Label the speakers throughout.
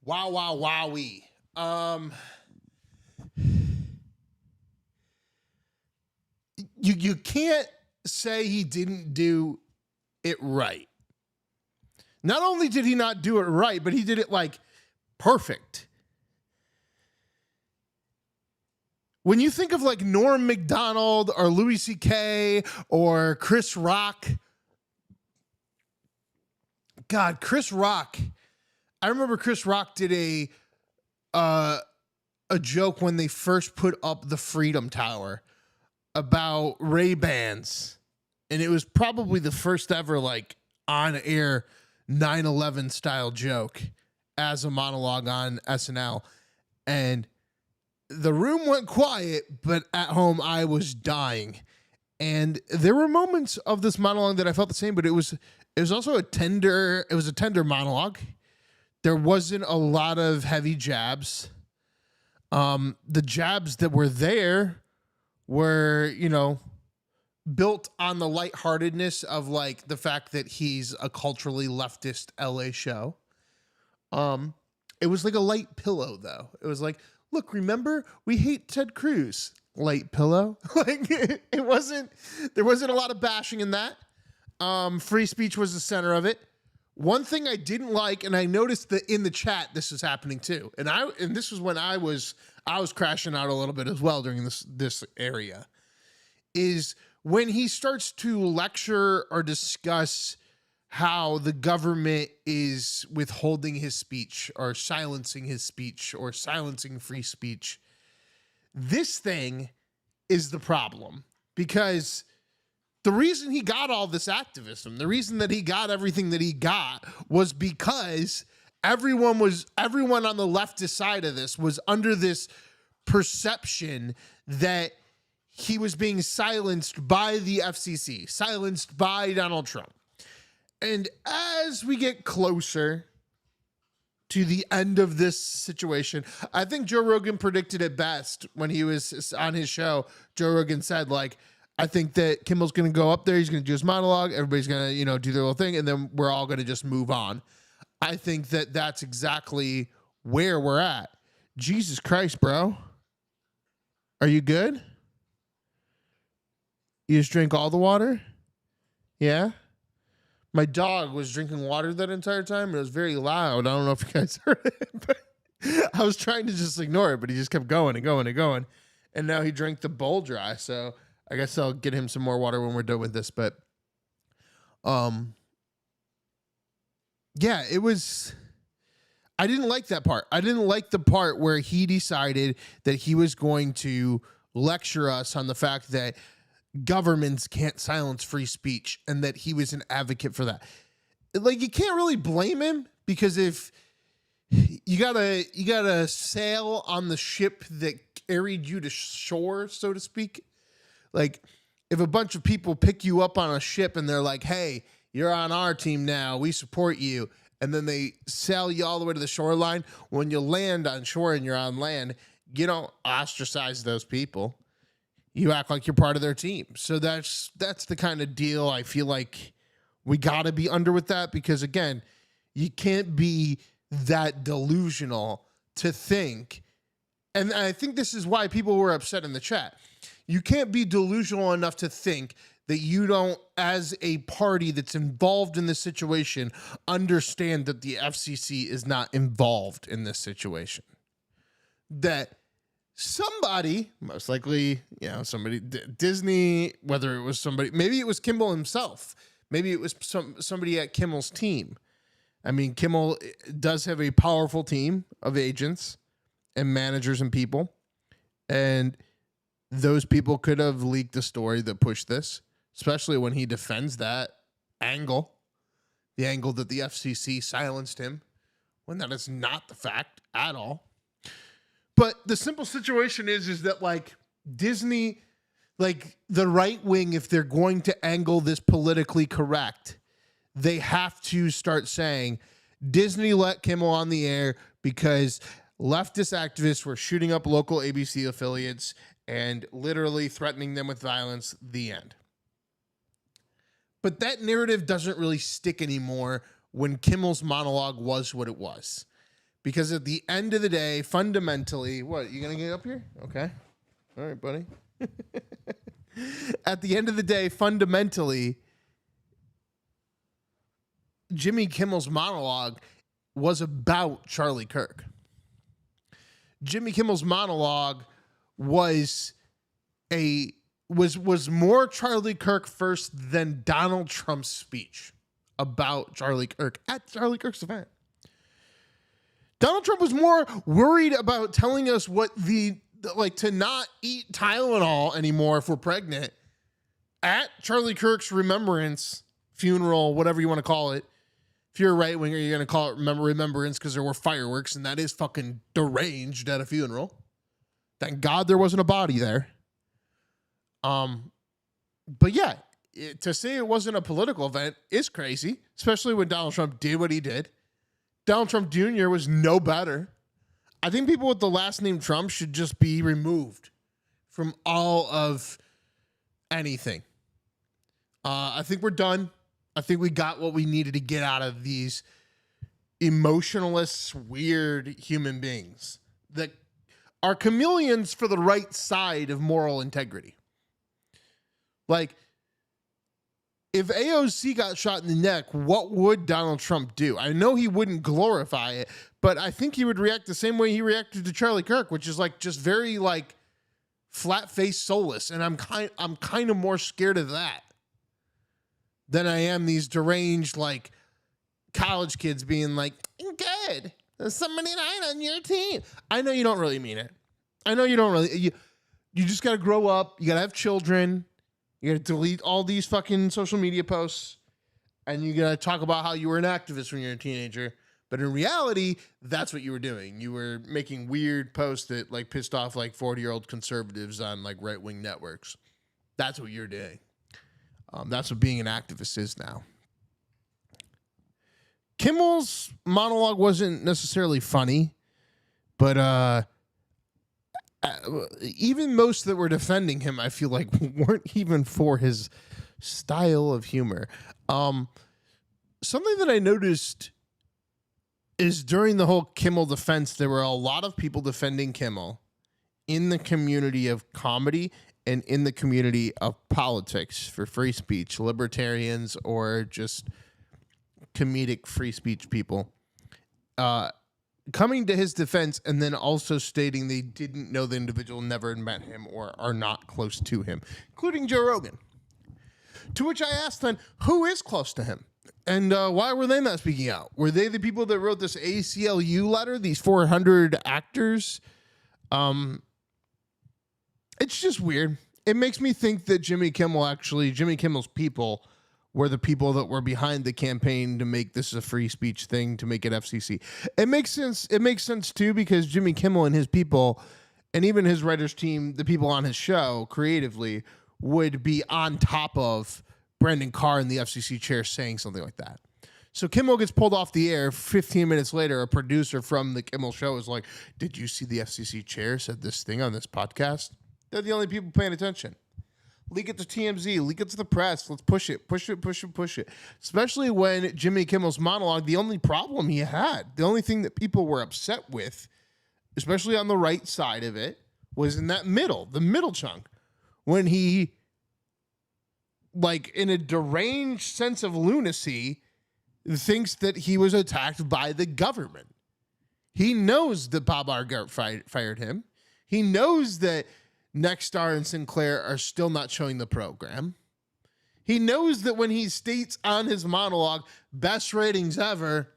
Speaker 1: Wow, wow, wowee. You can't say he didn't do it right. Not only did he not do it right, but he did it like perfect. When you think of like Norm Macdonald or Louis C.K. or Chris Rock, God, Chris Rock. I remember Chris Rock did a joke when they first put up the Freedom Tower about Ray-Bans, and it was probably the first ever like on air 9/11 style joke as a monologue on SNL, and the room went quiet, but at home I was dying. And there were moments of this monologue that I felt the same, but it was also a tender monologue. There wasn't a lot of heavy jabs. The jabs that were there were, built on the lightheartedness of like the fact that he's a culturally leftist LA show. It was like a light pillow though. It was like, look, remember, we hate Ted Cruz. Light pillow. Like there wasn't a lot of bashing in that. Free speech was the center of it. One thing I didn't like, and I noticed that in the chat this was happening too, and this was when I was crashing out a little bit as well during this area, is when he starts to lecture or discuss how the government is withholding his speech or silencing his speech or silencing free speech. This thing is the problem, because the reason he got all this activism, the reason that he got everything that he got, was because everyone on the leftist side of this was under this perception that he was being silenced by the FCC, silenced by Donald Trump. And as we get closer to the end of this situation, I think Joe Rogan predicted it best when he was on his show. Joe Rogan said, like, I think that Kimmel's going to go up there. He's going to do his monologue. Everybody's going to, do their little thing. And then we're all going to just move on. I think that that's exactly where we're at. Jesus Christ, bro. Are you good? You just drink all the water? Yeah? My dog was drinking water that entire time, and it was very loud. I don't know if you guys heard it, but I was trying to just ignore it, but he just kept going and going and going. And now he drank the bowl dry, so I guess I'll get him some more water when we're done with this. But, yeah, it was... I didn't like that part. I didn't like the part where he decided that he was going to lecture us on the fact that governments can't silence free speech and that he was an advocate for that. Like, you can't really blame him, because if you gotta sail on the ship that carried you to shore, so to speak. Like, if a bunch of people pick you up on a ship and they're like, hey, you're on our team now, we support you, and then they sail you all the way to the shoreline, when you land on shore and you're on land, you don't ostracize those people. You act like you're part of their team. So that's the kind of deal I feel like we got to be under with that, because, again, you can't be that delusional to think, and I think this is why people were upset in the chat. You can't be delusional enough to think that you don't, as a party that's involved in this situation, understand that the FCC is not involved in this situation. That somebody, most likely, somebody, Disney, whether it was somebody, maybe it was Kimmel himself, maybe it was somebody at Kimmel's team. I mean, Kimmel does have a powerful team of agents and managers and people, and those people could have leaked a story that pushed this, especially when he defends that angle, the angle that the FCC silenced him, when that is not the fact at all. But the simple situation is that, like, Disney, like, the right wing, if they're going to angle this politically correct, they have to start saying Disney let Kimmel on the air because leftist activists were shooting up local ABC affiliates and literally threatening them with violence, the end. But that narrative doesn't really stick anymore when Kimmel's monologue was what it was. Because at the end of the day, fundamentally, what, you going to get up here? Okay. All right, buddy. At the end of the day, fundamentally, Jimmy Kimmel's monologue was about Charlie Kirk. Jimmy Kimmel's monologue was more Charlie Kirk first than Donald Trump's speech about Charlie Kirk at Charlie Kirk's event. Donald Trump was more worried about telling us what to not eat Tylenol anymore if we're pregnant at Charlie Kirk's remembrance, funeral, whatever you want to call it. If you're a right winger, you're going to call it remembrance because there were fireworks, and that is fucking deranged at a funeral. Thank God there wasn't a body there. But yeah, to say it wasn't a political event is crazy, especially when Donald Trump did what he did. Donald Trump Jr. was no better. I think people with the last name Trump should just be removed from all of anything. I think we're done. I think we got what we needed to get out of these emotionless, weird human beings that are chameleons for the right side of moral integrity. Like, if AOC got shot in the neck, what would Donald Trump do? I know he wouldn't glorify it, but I think he would react the same way he reacted to Charlie Kirk, which is like just very like flat-faced, soulless. And I'm kind of more scared of that than I am these deranged like college kids being like, "Good, there's somebody died on your team." I know you don't really mean it. I know you don't really. You just got to grow up. You got to have children. You got to delete all these fucking social media posts, and you got to talk about how you were an activist when you were a teenager. But in reality, that's what you were doing. You were making weird posts that like pissed off like 40-year-old conservatives on like right-wing networks. That's what you're doing. That's what being an activist is now. Kimmel's monologue wasn't necessarily funny, but even most that were defending him, I feel like, weren't even for his style of humor. Something that I noticed is during the whole Kimmel defense, there were a lot of people defending Kimmel in the community of comedy and in the community of politics for free speech, libertarians or just comedic free speech people. Coming to his defense and then also stating they didn't know the individual, never met him, or are not close to him, including Joe Rogan. To which I asked then, who is close to him? And why were they not speaking out? Were they the people that wrote this ACLU letter, these 400 actors? It's just weird. It makes me think that Jimmy Kimmel's people were the people that were behind the campaign to make this a free speech thing, to make it FCC. It makes sense. It makes sense, too, because Jimmy Kimmel and his people, and even his writers team, the people on his show, creatively, would be on top of Brendan Carr in the FCC chair saying something like that. So Kimmel gets pulled off the air. 15 minutes later, a producer from the Kimmel show is like, "Did you see the FCC chair said this thing on this podcast?" They're the only people paying attention. Leak it to TMZ, leak it to the press. Let's push it. Especially when Jimmy Kimmel's monologue, the only problem he had, the only thing that people were upset with, especially on the right side of it, was in the middle chunk. When he, like in a deranged sense of lunacy, thinks that he was attacked by the government. He knows that Bob Argart fired him. He knows that Nexstar and Sinclair are still not showing the program. He knows that when he states on his monologue, best ratings ever,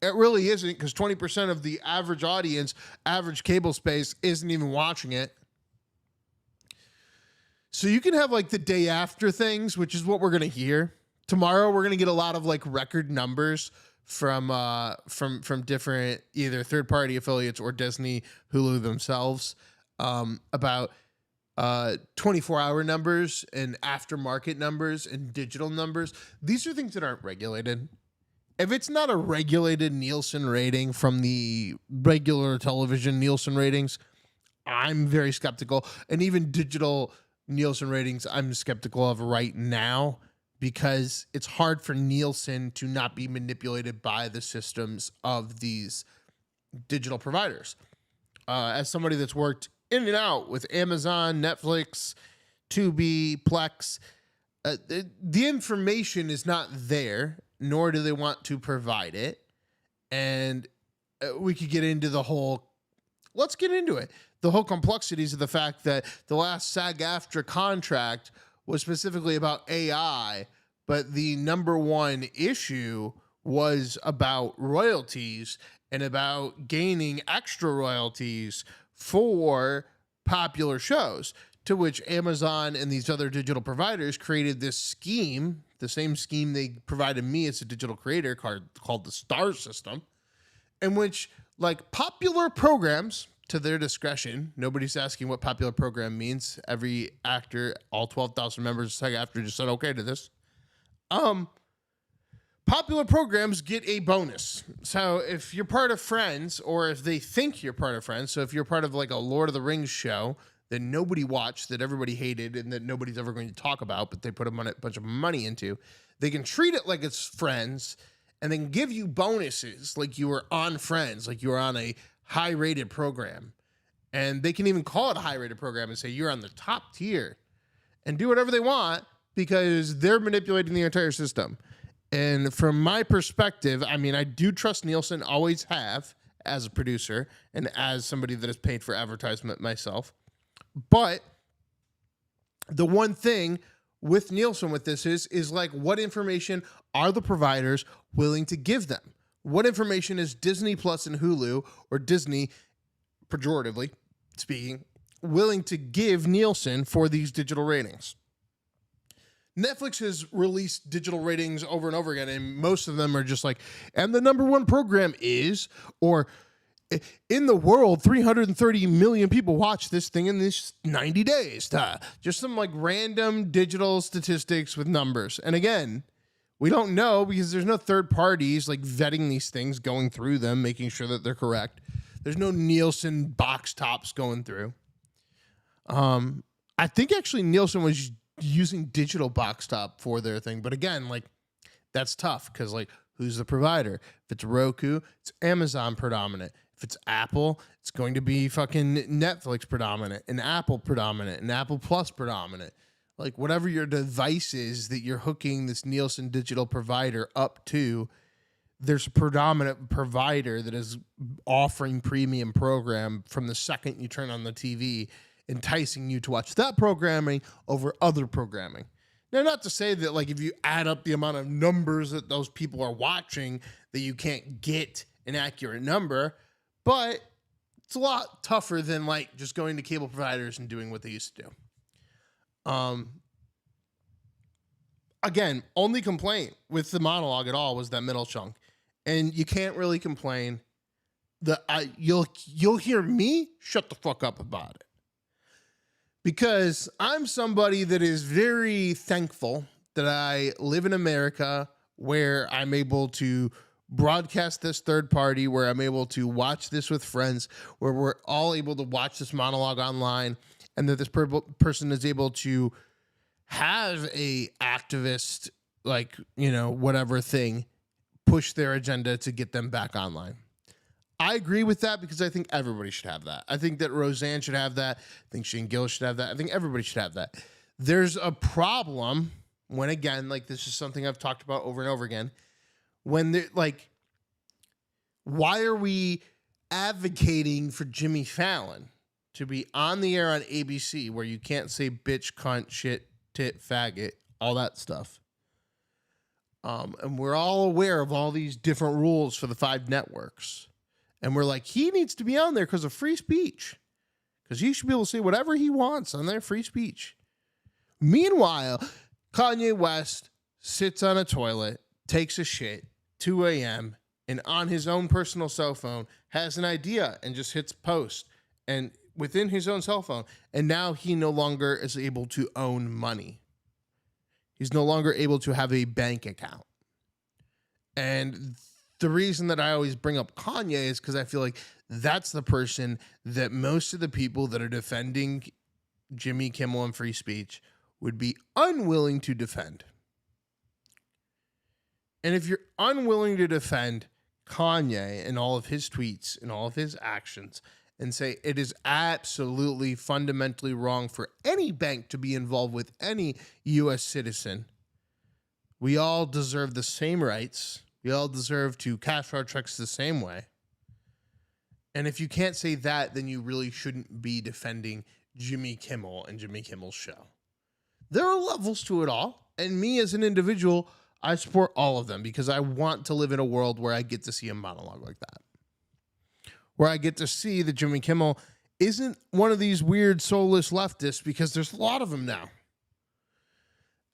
Speaker 1: it really isn't, because 20% of the average audience, average cable space, isn't even watching it. So you can have like the day after things, which is what we're going to hear. Tomorrow we're going to get a lot of like record numbers from different either third-party affiliates or Disney, Hulu themselves, about 24-hour numbers and aftermarket numbers and digital numbers. These are things that aren't regulated. If it's not a regulated Nielsen rating from the regular television Nielsen ratings, I'm very skeptical. And even digital Nielsen ratings, I'm skeptical of right now, because it's hard for Nielsen to not be manipulated by the systems of these digital providers. As somebody that's worked in and out with Amazon, Netflix, Tubi, Plex, the information is not there, nor do they want to provide it. And we could get into let's get into it. The whole complexities of the fact that the last SAG-AFTRA contract was specifically about AI, but the number one issue was about royalties and about gaining extra royalties for popular shows, to which Amazon and these other digital providers created this scheme, the same scheme they provided me as a digital creator called the STAR system, in which like popular programs, to their discretion, nobody's asking what popular program means. Every actor, all 12,000 members of SAG-AFTRA just said okay to this. Popular programs get a bonus. So if you're part of Friends, or if they think you're part of Friends, so if you're part of like a Lord of the Rings show that nobody watched, that everybody hated, and that nobody's ever going to talk about, but they put a bunch of money into, they can treat it like it's Friends, and then give you bonuses like you were on Friends, like you were on a high-rated program. And they can even call it a high-rated program and say you're on the top tier, and do whatever they want because they're manipulating the entire system. And from my perspective, I mean, I do trust Nielsen, always have, as a producer and as somebody that is paid for advertisement myself. But the one thing with Nielsen with this is like, what information are the providers willing to give them? What information is Disney Plus and Hulu, or Disney, pejoratively speaking, willing to give Nielsen for these digital ratings? Netflix has released digital ratings over and over again, and most of them are just like, and the number one program is, or in the world, 330 million people watch this thing in this 90 days. Just some like random digital statistics with numbers. And again, we don't know because there's no third parties like vetting these things, going through them, making sure that they're correct. There's no Nielsen box tops going through. I think actually Nielsen was using digital box top for their thing. But again, like, that's tough because like, who's the provider? If it's Roku, it's Amazon predominant. If it's Apple, it's going to be fucking Netflix predominant, and Apple predominant, and Apple Plus predominant. Like, whatever your device is that you're hooking this Nielsen digital provider up to, there's a predominant provider that is offering premium program from the second you turn on the TV, enticing you to watch that programming over other programming. Now, not to say that like if you add up the amount of numbers that those people are watching, that you can't get an accurate number, but it's a lot tougher than like just going to cable providers and doing what they used to do. Again, only complaint with the monologue at all was that middle chunk, and you can't really complain. You'll hear me shut the fuck up about it. Because I'm somebody that is very thankful that I live in America, where I'm able to broadcast this third party, where I'm able to watch this with friends, where we're all able to watch this monologue online, and that this person is able to have a activist, like, you know, whatever thing, push their agenda to get them back online. I agree with that because I think everybody should have that. I think that Roseanne should have that. I think Shane Gill should have that. I think everybody should have that. There's a problem when, again, like, this is something I've talked about over and over again, when they're like, why are we advocating for Jimmy Fallon to be on the air on ABC where you can't say bitch, cunt, shit, tit, faggot, all that stuff? And we're all aware of all these different rules for the 5 networks. And we're like, he needs to be on there because of free speech. Because he should be able to say whatever he wants on their free speech. Meanwhile, Kanye West sits on a toilet, takes a shit, 2 a.m., and on his own personal cell phone has an idea and just hits post. And within his own cell phone. And now he no longer is able to own money. He's no longer able to have a bank account. And the reason that I always bring up Kanye is because I feel like that's the person that most of the people that are defending Jimmy Kimmel and free speech would be unwilling to defend. And if you're unwilling to defend Kanye and all of his tweets and all of his actions and say it is absolutely fundamentally wrong for any bank to be involved with any U.S. citizen. We all deserve the same rights. We all deserve to cash our checks the same way. And if you can't say that, then you really shouldn't be defending Jimmy Kimmel and Jimmy Kimmel's show. There are levels to it all. And me as an individual, I support all of them because I want to live in a world where I get to see a monologue like that. Where I get to see that Jimmy Kimmel isn't one of these weird soulless leftists, because there's a lot of them now.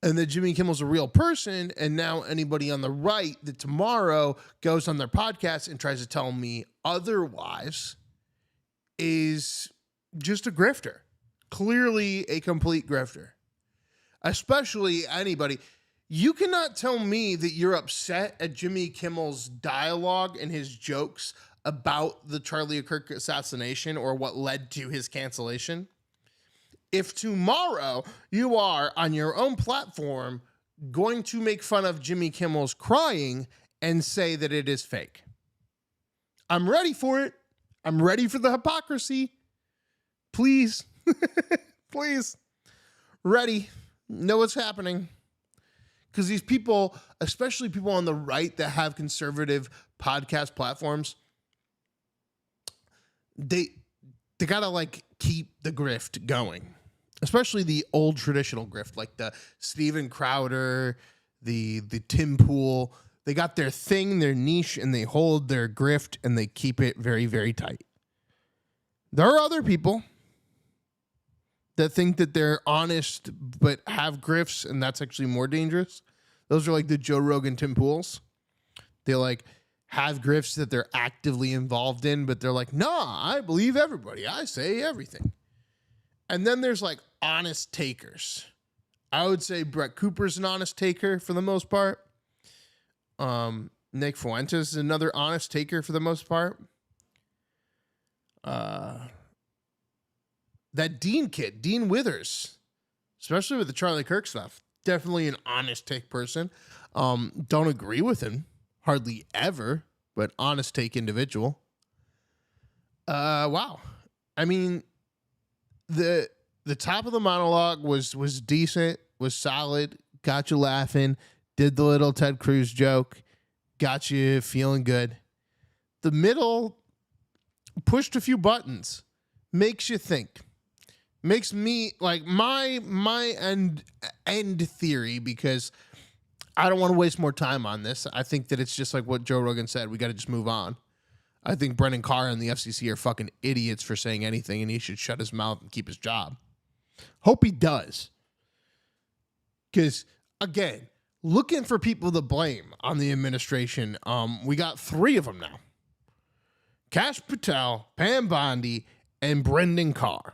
Speaker 1: And that Jimmy Kimmel's a real person, and now anybody on the right that tomorrow goes on their podcast and tries to tell me otherwise is just a grifter. Clearly a complete grifter. Especially anybody. You cannot tell me that you're upset at Jimmy Kimmel's dialogue and his jokes about the Charlie Kirk assassination or what led to his cancellation. If tomorrow you are on your own platform going to make fun of Jimmy Kimmel's crying and say that it is fake, I'm ready for it. I'm ready for the hypocrisy. Please, please, ready. Know what's happening. Because these people, especially people on the right that have conservative podcast platforms, they gotta like keep the grift going. Especially the old traditional grift, like the Steven Crowder, the Tim Pool. They got their thing, their niche, and they hold their grift and they keep it very, very tight. There are other people that think that they're honest but have grifts, and that's actually more dangerous. Those are like the Joe Rogan Tim Pools. They like have grifts that they're actively involved in, but they're like, nah, I believe everybody. I say everything. And then there's like honest takers. I would say Brett Cooper's an honest taker for the most part. Nick Fuentes is another honest taker for the most part. That Dean kid, Dean Withers, especially with the Charlie Kirk stuff, definitely an honest take person. Don't agree with him hardly ever, but honest take individual. Wow. I mean, the top of the monologue was decent, was solid, got you laughing, did the little Ted Cruz joke, got you feeling good. The middle pushed a few buttons, makes you think. Makes me like my end theory, because I don't want to waste more time on this. I think that it's just like what Joe Rogan said. We got to just move on. I think Brendan Carr and the FCC are fucking idiots for saying anything, and he should shut his mouth and keep his job. Hope he does. Because, again, looking for people to blame on the administration, we got 3 of them now. Kash Patel, Pam Bondi, and Brendan Carr.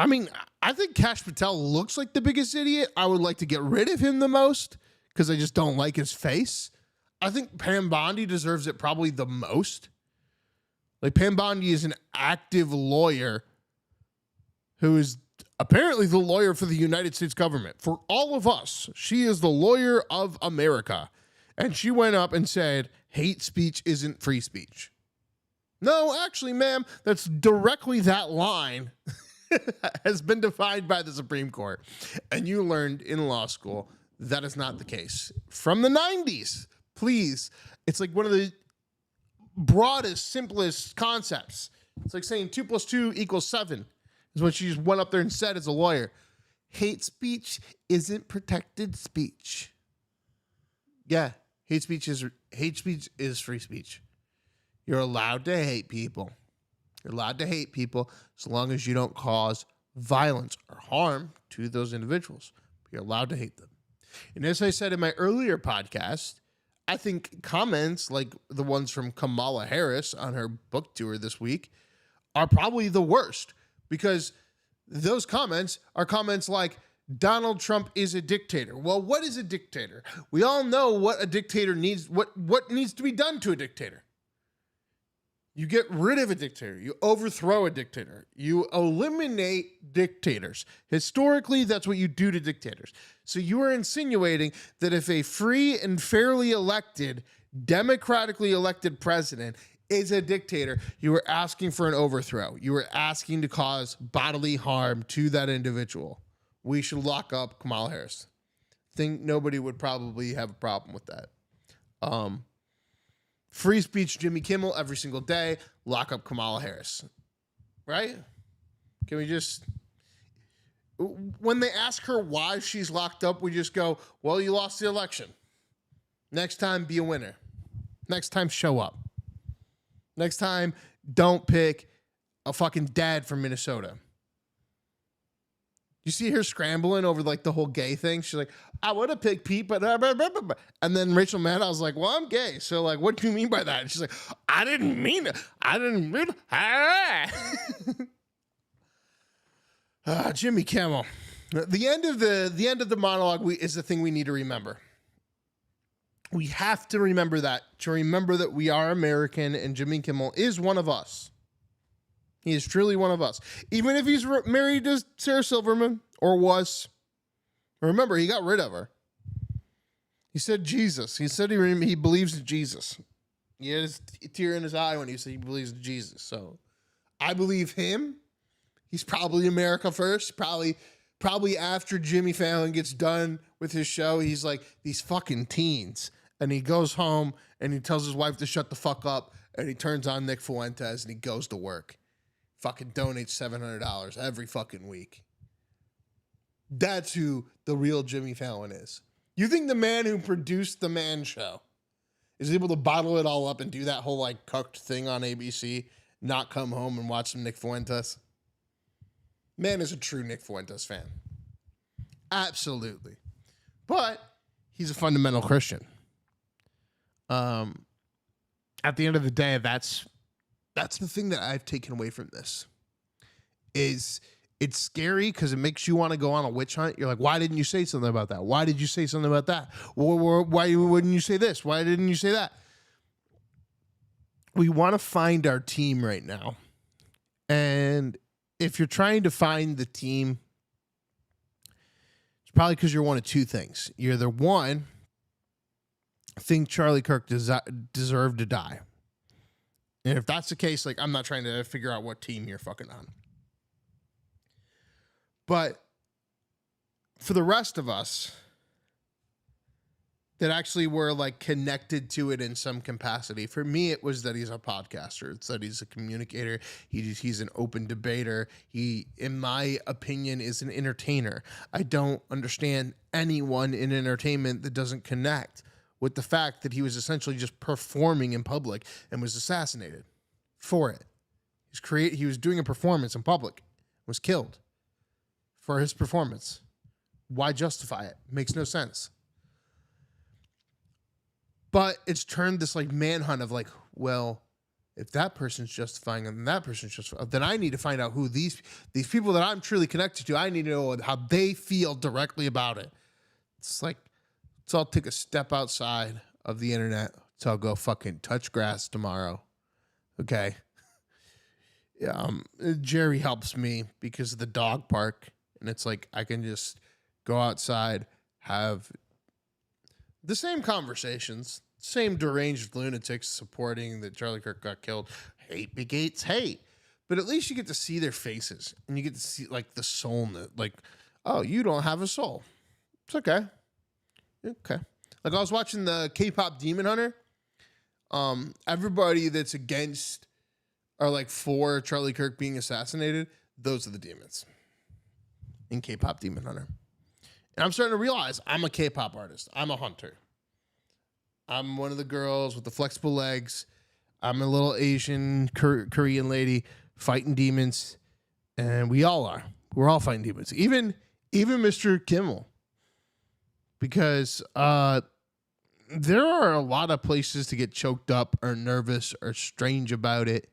Speaker 1: I mean, I think Kash Patel looks like the biggest idiot. I would like to get rid of him the most because I just don't like his face. I think Pam Bondi deserves it probably the most. Like, Pam Bondi is an active lawyer who is apparently the lawyer for the United States government. For all of us, she is the lawyer of America. And she went up and said, hate speech isn't free speech. No, actually, ma'am, that's directly that line has been defined by the Supreme Court. And you learned in law school that is not the case. From the 90s, please. It's like one of the broadest, simplest concepts. It's like saying 2 + 2 = 7 is what she just went up there and said as a lawyer. Hate speech isn't protected speech. Yeah, hate speech is free speech. You're allowed to hate people. You're allowed to hate people as long as you don't cause violence or harm to those individuals. You're allowed to hate them. And as I said in my earlier podcast, I think comments like the ones from Kamala Harris on her book tour this week are probably the worst, because those comments are comments like, Donald Trump is a dictator. Well, what is a dictator? We all know what a dictator needs, what needs to be done to a dictator. You get rid of a dictator. You overthrow a dictator. You eliminate dictators. Historically, that's what you do to dictators. So you are insinuating that if a free and fairly elected democratically elected president is a dictator, you are asking for an overthrow. You are asking to cause bodily harm to that individual. We should lock up Kamala Harris. Think nobody would probably have a problem with that. Free speech, Jimmy Kimmel every single day. Lock up Kamala Harris. Right? Can we just... When they ask her why she's locked up, we just go, well, you lost the election. Next time, be a winner. Next time, show up. Next time, don't pick a fucking dad from Minnesota. You see her scrambling over like the whole gay thing. She's like, I would have picked Pete, but and then Rachel Maddow was like, well, I'm gay. So like, what do you mean by that? And she's like, I didn't mean it. Jimmy Kimmel. The end of the monologue is the thing we need to remember. We have to remember that, we are American and Jimmy Kimmel is one of us. He is truly one of us. Even if he's married to Sarah Silverman, or was. Remember, he got rid of her. He said Jesus. He said he believes in Jesus. He had a tear in his eye when he said he believes in Jesus. So I believe him. He's probably America first. Probably after Jimmy Fallon gets done with his show, he's like, these fucking teens. And he goes home and he tells his wife to shut the fuck up. And he turns on Nick Fuentes and he goes to work. Fucking donates $700 every fucking week. That's who the real Jimmy Fallon is. You think the man who produced The Man Show is able to bottle it all up and do that whole like cucked thing on ABC, not come home and watch some Nick Fuentes? Man is a true Nick Fuentes fan. Absolutely. But he's a fundamental Christian. At the end of the day, that's the thing that I've taken away from this. Is it's scary because it makes you want to go on a witch hunt. You're like, why didn't you say something about that? Why did you say something about that? Why wouldn't you say this? Why didn't you say that? We want to find our team right now. And if you're trying to find the team, it's probably because you're one of two things. You're either one, think Charlie Kirk deserved to die. And if that's the case, like, I'm not trying to figure out what team you're fucking on. But for the rest of us that actually were like connected to it in some capacity, for me, it was that he's a podcaster. It's that he's a communicator. He's an open debater. He, in my opinion, is an entertainer. I don't understand anyone in entertainment that doesn't connect with the fact that he was essentially just performing in public and was assassinated for it. He was doing a performance in public, was killed for his performance. Why justify it? Makes no sense. But it's turned this like manhunt of like, well, if that person's justifying it, then that person's justifying, then I need to find out who these people that I'm truly connected to, I need to know how they feel directly about it. It's like, let's all take a step outside of the internet. Let's all go fucking touch grass tomorrow. Okay. Jerry helps me because of the dog park. And it's like, I can just go outside, have the same conversations, same deranged lunatics supporting that Charlie Kirk got killed. Hate negates hate. But at least you get to see their faces and you get to see like the soul in it. Like, oh, you don't have a soul. It's okay. Okay. Like I was watching the K-pop Demon Hunter. Everybody that's against or like for Charlie Kirk being assassinated, those are the demons in K-pop Demon Hunter. And I'm starting to realize I'm a K-pop artist. I'm a hunter. I'm one of the girls with the flexible legs. I'm a little Asian Korean lady fighting demons. And we all are. We're all fighting demons. Even Mr. Kimmel. Because there are a lot of places to get choked up or nervous or strange about it.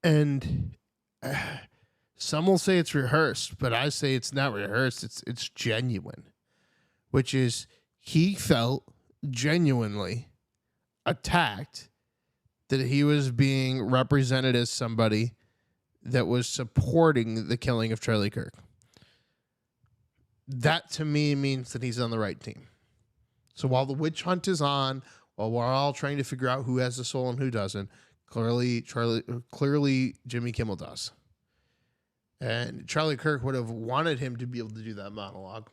Speaker 1: And some will say it's rehearsed, but I say it's not rehearsed. It's genuine, which is he felt genuinely attacked that he was being represented as somebody that was supporting the killing of Charlie Kirk. That to me means that he's on the right team. So while the witch hunt is on, while we're all trying to figure out who has the soul and who doesn't, clearly Jimmy Kimmel does. And Charlie Kirk would have wanted him to be able to do that monologue.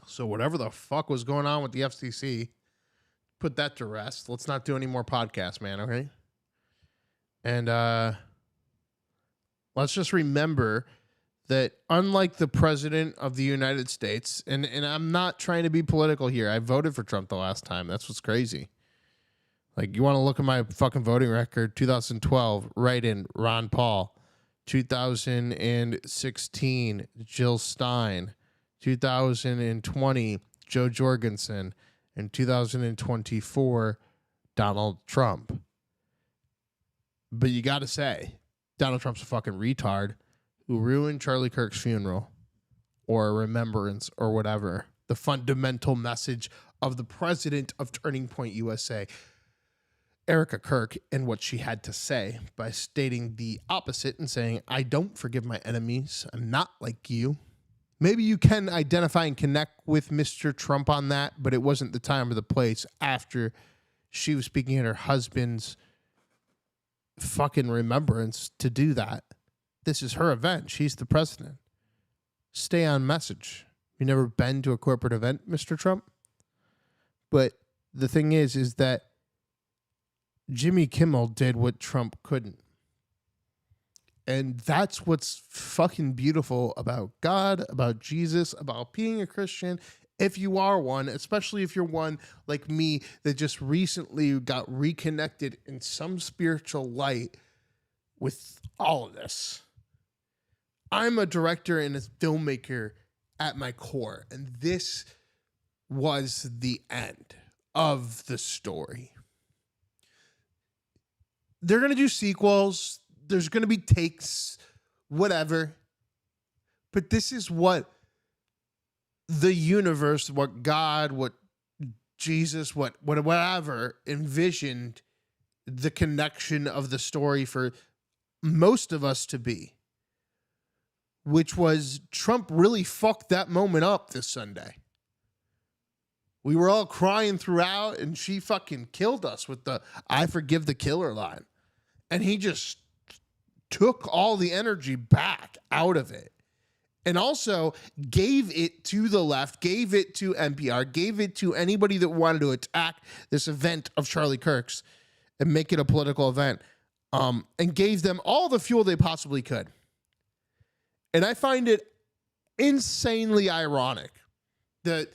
Speaker 1: So whatever the fuck was going on with the FCC, put that to rest. Let's not do any more podcasts, man, okay? And let's just remember that unlike the president of the United States, and I'm not trying to be political here. I voted for Trump the last time. That's what's crazy. Like, you want to look at my fucking voting record, 2012, write-in, Ron Paul. 2016, Jill Stein. 2020, Joe Jorgensen. And 2024, Donald Trump. But you got to say, Donald Trump's a fucking retard who ruined Charlie Kirk's funeral or remembrance or whatever. The fundamental message of the president of Turning Point USA, Erica Kirk, and what she had to say by stating the opposite and saying, I don't forgive my enemies. I'm not like you. Maybe you can identify and connect with Mr. Trump on that, but it wasn't the time or the place after she was speaking at her husband's fucking remembrance to do that. This is her event. She's the president. Stay on message. You never been to a corporate event, Mr. Trump? But the thing is that Jimmy Kimmel did what Trump couldn't. And that's what's fucking beautiful about God, about Jesus, about being a Christian. If you are one, especially if you're one like me that just recently got reconnected in some spiritual light with all of this. I'm a director and a filmmaker at my core, and this was the end of the story. They're going to do sequels. There's going to be takes, whatever. But this is what the universe, what God, what Jesus, whatever envisioned the connection of the story for most of us to be. Which was Trump really fucked that moment up this Sunday. We were all crying throughout, and she fucking killed us with the I forgive the killer line. And he just took all the energy back out of it. And also gave it to the left, gave it to NPR, gave it to anybody that wanted to attack this event of Charlie Kirk's and make it a political event. And gave them all the fuel they possibly could. And I find it insanely ironic that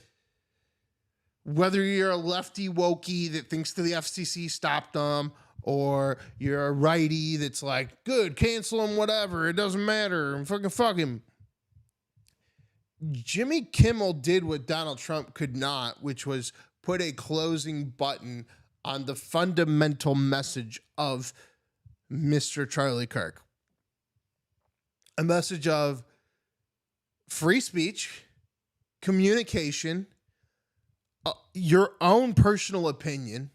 Speaker 1: whether you're a lefty wokey that thinks that the FCC stopped them, or you're a righty that's like, good, cancel him, whatever, it doesn't matter, and fuck him. Jimmy Kimmel did what Donald Trump could not, which was put a closing button on the fundamental message of Mr. Charlie Kirk. A message of free speech, communication, your own personal opinion,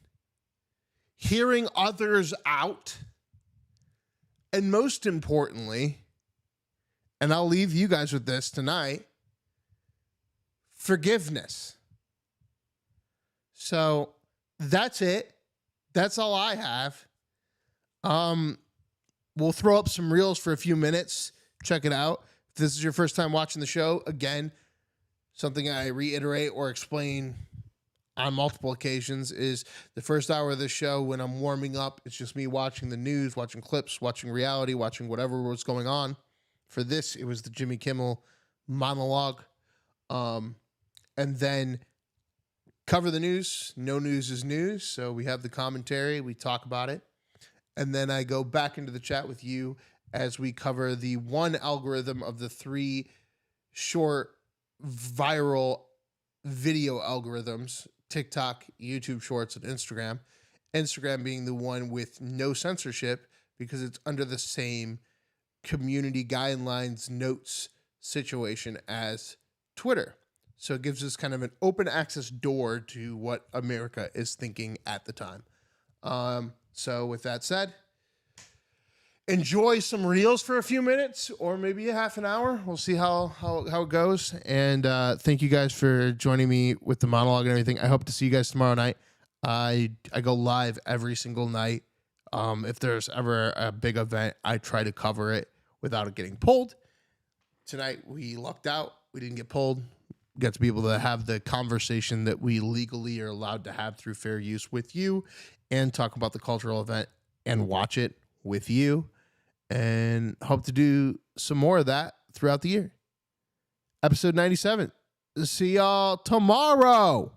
Speaker 1: hearing others out, and most importantly, and I'll leave you guys with this tonight, forgiveness. So that's it. That's all I have. We'll throw up some reels for a few minutes. Check it out. If this is your first time watching the show, again, something I reiterate or explain on multiple occasions is the first hour of this show when I'm warming up, it's just me watching the news, watching clips, watching reality, watching whatever was going on. For this, it was the Jimmy Kimmel monologue. And then cover the news. No news is news. So we have the commentary. We talk about it. And then I go back into the chat with you as we cover the one algorithm of the three short viral video algorithms, TikTok, YouTube Shorts, and Instagram. Instagram being the one with no censorship because it's under the same community guidelines, notes situation as Twitter. So it gives us kind of an open access door to what America is thinking at the time. So with that said, enjoy some reels for a few minutes or maybe a half an hour. We'll see how it goes. And thank you guys for joining me with the monologue and everything. I hope to see you guys tomorrow night. I go live every single night. If there's ever a big event, I try to cover it without it getting pulled. Tonight, we lucked out. We didn't get pulled. Got to be able to have the conversation that we legally are allowed to have through fair use with you and talk about the cultural event and watch it with you, and hope to do some more of that throughout the year. Episode 97. See y'all tomorrow.